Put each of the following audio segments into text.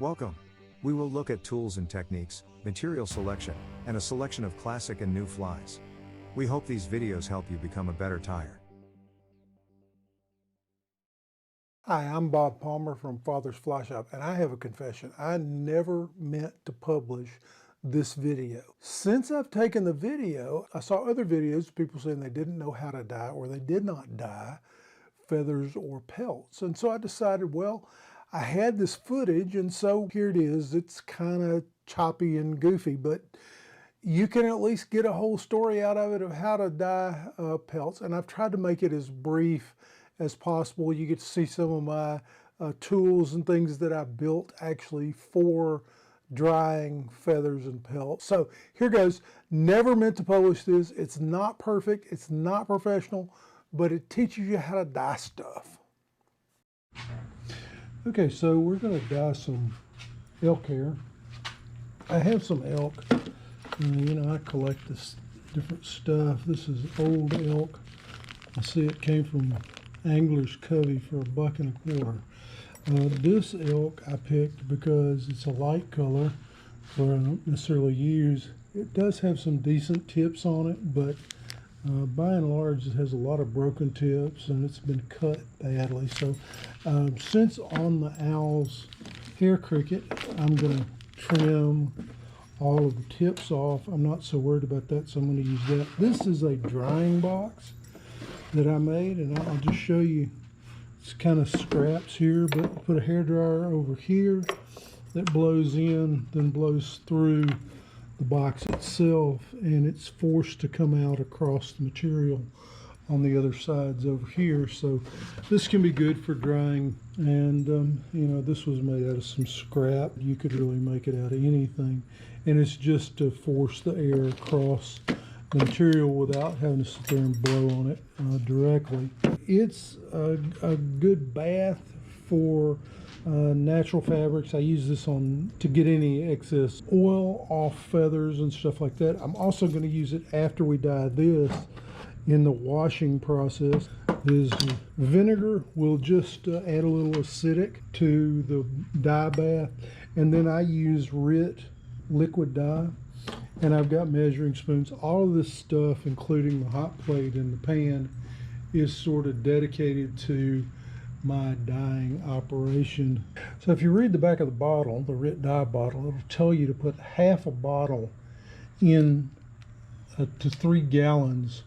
Welcome. We will look at tools and techniques, material selection, and a selection of classic and new flies. We hope these videos help you become a better tyer. Hi, I'm Bob Palmer from Father's Fly Shop, and I have a confession. I never meant to publish this video. Since I've taken the video, I saw other videos, people saying they didn't know how to dye or they did not dye feathers or pelts. And so I decided, well, I had this footage, and so here it is. It's kind of choppy and goofy, but you can at least get a whole story out of it of how to dye pelts. And I've tried to make it as brief as possible. You get to see some of my tools and things that I built actually for drying feathers and pelts. So here goes. Never meant to publish this. It's not perfect. It's not professional, but it teaches you how to dye stuff. Okay, so we're going to dye some elk hair. I have some elk. You know, I collect this different stuff. This is old elk. I see it came from Angler's Covey for $1.25. This elk I picked because it's a light color, so I don't necessarily use. It does have some decent tips on it, but by and large it has a lot of broken tips and it's been cut badly. So since on the owl's hair cricket, I'm going to trim all of the tips off. I'm not so worried about that, so I'm going to use that. This is a drying box that I made, and I'll just show you. It's kind of scraps here, but put a hairdryer over here that blows in, then blows through the box itself, and it's forced to come out across the material on the other sides over here. So this can be good for drying, and you know, this was made out of some scrap. You could really make it out of anything, and it's just to force the air across the material without having to sit there and blow on it directly. It's a good bath for natural fabrics. I use this to get any excess oil off feathers and stuff like that. I'm also going to use it after we dye this in the washing process. This vinegar will just add a little acidic to the dye bath, and then I use RIT liquid dye. And I've got measuring spoons. All of this stuff, including the hot plate and the pan, is sort of dedicated to my dyeing operation. So if you read the back of the bottle, the RIT dye bottle, it'll tell you to put half a bottle in to 3 gallons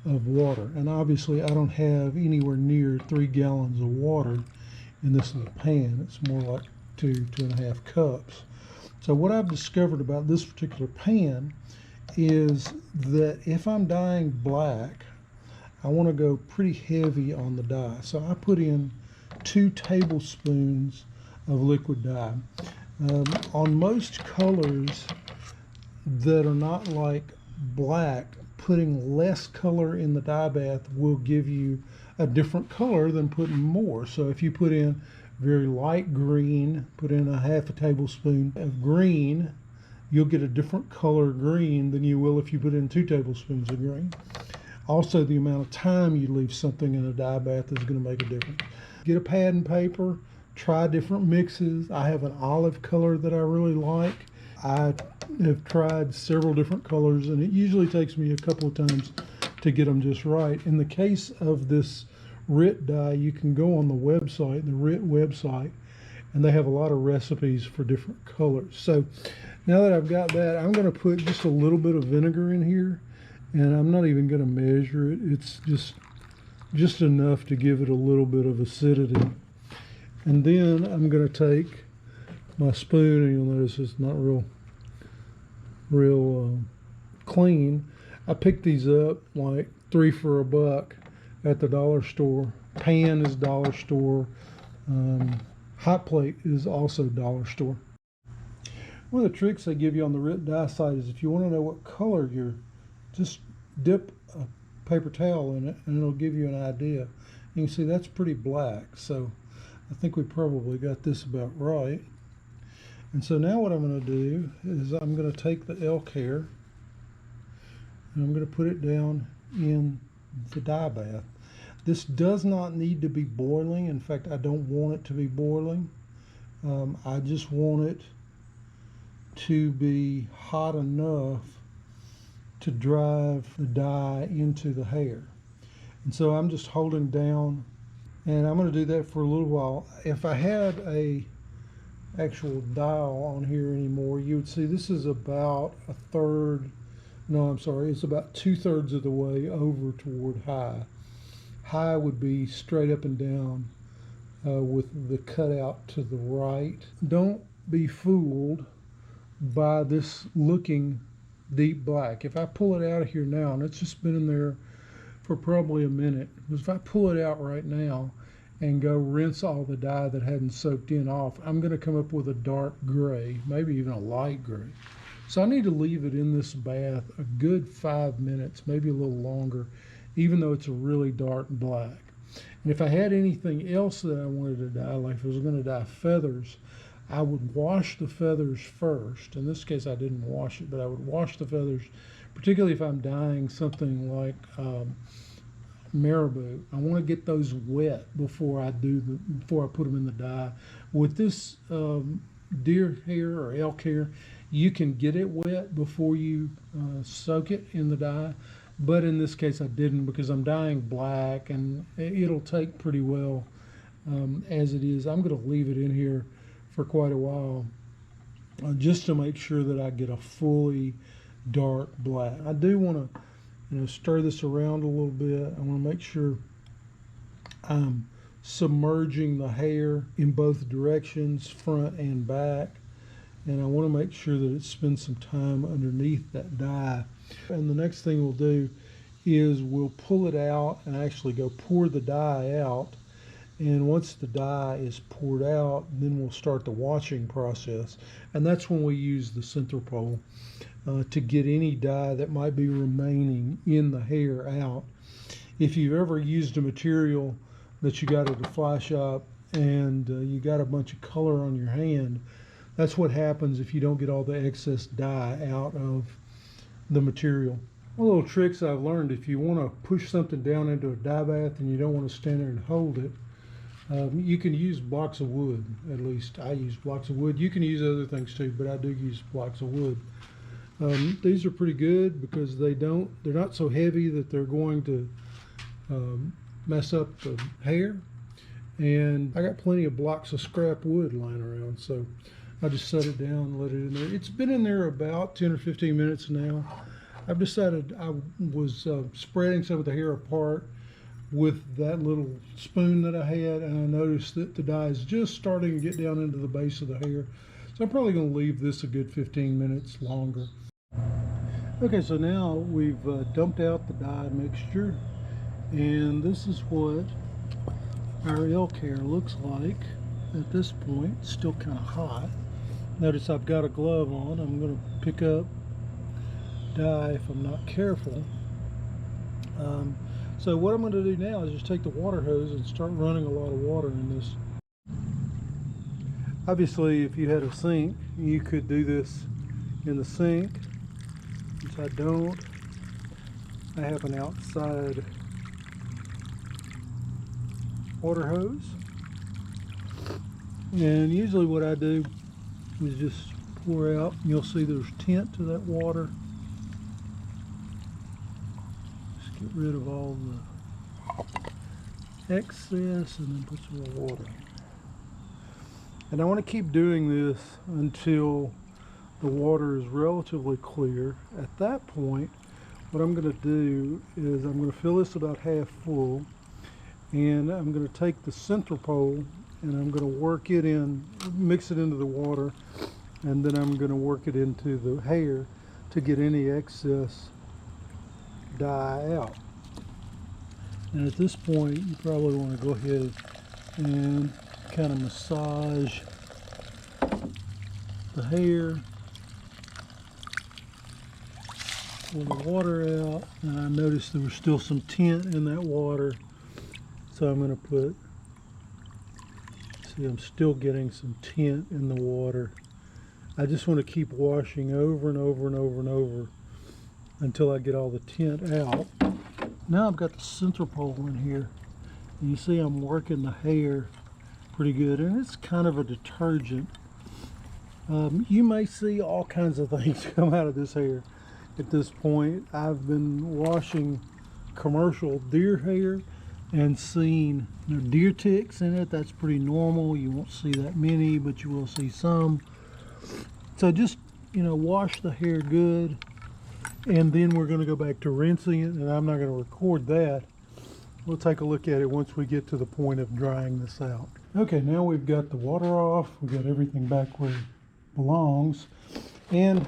of water. And obviously I don't have anywhere near 3 gallons of water in this little pan. It's more like 2.5 cups. So what I've discovered about this particular pan is that if I'm dyeing black, I want to go pretty heavy on the dye. So I put in 2 tablespoons of liquid dye. On most colors that are not like black, putting less color in the dye bath will give you a different color than putting more. So if you put in very light green, put in a half a tablespoon of green, you'll get a different color green than you will if you put in 2 tablespoons of green. Also, the amount of time you leave something in a dye bath is going to make a difference. Get a pad and paper, try different mixes. I have an olive color that I really like. I have tried several different colors, and it usually takes me a couple of times to get them just right. In the case of this RIT dye, you can go on the website, the RIT website, and they have a lot of recipes for different colors. So now that I've got that, I'm going to put just a little bit of vinegar in here, and I'm not even going to measure it. It's just enough to give it a little bit of acidity. And then I'm going to take my spoon, and you'll notice it's not real clean. I picked these up like 3 for $1 at the dollar store. Pan is dollar store. Hot plate is also dollar store. One of the tricks they give you on the RIT dye site is if you want to know what color you're, just dip a paper towel in it and it'll give you an idea. You can see that's pretty black, so I think we probably got this about right. And so now what I'm going to do is I'm going to take the elk hair and I'm going to put it down in the dye bath. This does not need to be boiling. In fact, I don't want it to be boiling. I just want it to be hot enough to drive the dye into the hair. And so I'm just holding down, and I'm going to do that for a little while. If I had a actual dial on here anymore, you would see this is about a third, no, I'm sorry, it's about 2/3 of the way over toward high. High would be straight up and down with the cutout to the right. Don't be fooled by this looking deep black. If I pull it out of here now, and it's just been in there for probably a minute, because if I pull it out right now and go rinse all the dye that hadn't soaked in off, I'm going to come up with a dark gray, maybe even a light gray. So I need to leave it in this bath a good 5 minutes, maybe a little longer, even though it's a really dark black. And if I had anything else that I wanted to dye, like if I was going to dye feathers, I would wash the feathers first. In this case, I didn't wash it, but I would wash the feathers, particularly if I'm dyeing something like marabou. I want to get those wet before I put them in the dye. With this deer hair or elk hair, you can get it wet before you soak it in the dye. But in this case, I didn't, because I'm dyeing black and it'll take pretty well as it is. I'm going to leave it in here for quite a while just to make sure that I get a fully dark black. I do want to stir this around a little bit. I want to make sure I'm submerging the hair in both directions, front and back. And I want to make sure that it spends some time underneath that dye. And the next thing we'll do is we'll pull it out and actually go pour the dye out. And once the dye is poured out, then we'll start the washing process. And that's when we use the center pole to get any dye that might be remaining in the hair out. If you've ever used a material that you got at a fly shop and you got a bunch of color on your hand, that's what happens if you don't get all the excess dye out of the material. One little tricks I've learned: if you want to push something down into a dye bath and you don't want to stand there and hold it, you can use blocks of wood. At least I use blocks of wood. You can use other things too, but I do use blocks of wood. These are pretty good because they're not so heavy that they're going to mess up the hair. And I got plenty of blocks of scrap wood lying around, so I just set it down and let it in there. It's been in there about 10 or 15 minutes now. I've decided I was spreading some of the hair apart with that little spoon that I had, and I noticed that the dye is just starting to get down into the base of the hair. So I'm probably going to leave this a good 15 minutes longer. Okay, so now we've dumped out the dye mixture, and this is what our elk hair looks like at this point. It's still kind of hot. Notice I've got a glove on. I'm going to pick up dye if I'm not careful. So what I'm going to do now is just take the water hose and start running a lot of water in this. Obviously, if you had a sink, you could do this in the sink. Since I don't, I have an outside water hose. And usually what I do is just pour out. You'll see there's tint to that water. Just get rid of all the excess and then put some more water. And I want to keep doing this until the water is relatively clear. At that point, what I'm going to do is I'm going to fill this about half full, and I'm going to take the center pole and I'm going to work it in, mix it into the water, and then I'm going to work it into the hair to get any excess dye out. And at this point, you probably want to go ahead and kind of massage the hair, pull the water out. And I noticed there was still some tint in that water, so I'm going to put, see, I'm still getting some tint in the water. I just want to keep washing over and over and over and over until I get all the tint out. Now I've got the center pole in here, and you see I'm working the hair pretty good, and it's kind of a detergent. You may see all kinds of things come out of this hair at this point. I've been washing commercial deer hair and seen deer ticks in it. That's pretty normal. You won't see that many, but you will see some. So just, wash the hair good, and then we're going to go back to rinsing it, and I'm not going to record that. We'll take a look at it once we get to the point of drying this out. Okay, now we've got the water off. We've got everything back where it belongs, and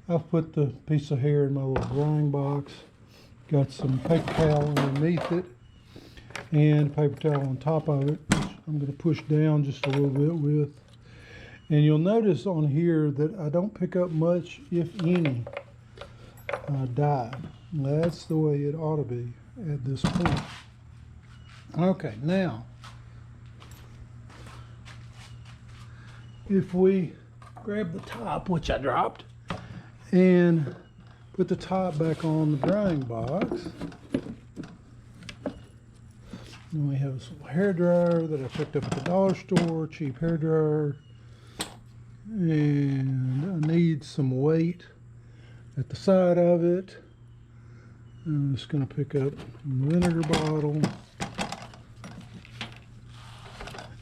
I've put the piece of hair in my little drying box. Got some paper towel underneath it and paper towel on top of it, which I'm going to push down just a little bit with. And you'll notice on here that I don't pick up much, if any, dye. That's the way it ought to be at this point. Okay, now if we grab the top, which I dropped, and put the top back on the drying box. Then we have this little hair dryer that I picked up at the dollar store, cheap hair dryer. And I need some weight at the side of it. I'm just going to pick up a vinegar bottle.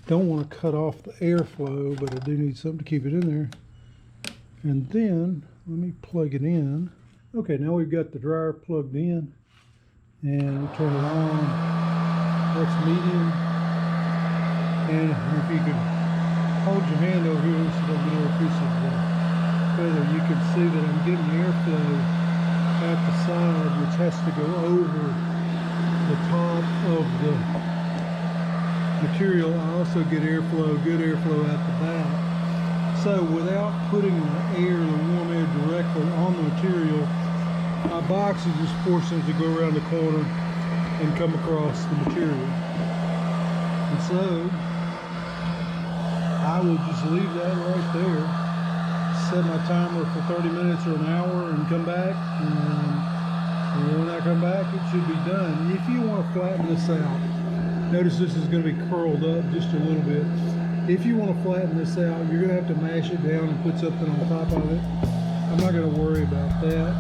Don't want to cut off the airflow, but I do need something to keep it in there. And then let me plug it in. Okay, now we've got the dryer plugged in, and we turn it on. That's medium. And if you can hold your hand over here so don't get a little piece of feather, you can see that I'm getting airflow at the side, which has to go over the top of the material. I also get airflow, good airflow at the back. So without putting the warm air directly on the material, my box is just forcing it to go around the corner and come across the material. And so I will just leave that right there, set my timer for 30 minutes or an hour, and come back, and when I come back it should be done. If you want to flatten this out, notice this is going to be curled up just a little bit. If you want to flatten this out, you're going to have to mash it down and put something on top of it. I'm not going to worry about that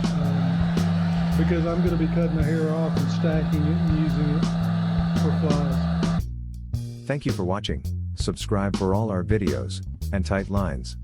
because I'm going to be cutting the hair off and stacking it and using it for flies. Thank you for watching. Subscribe for all our videos and tight lines.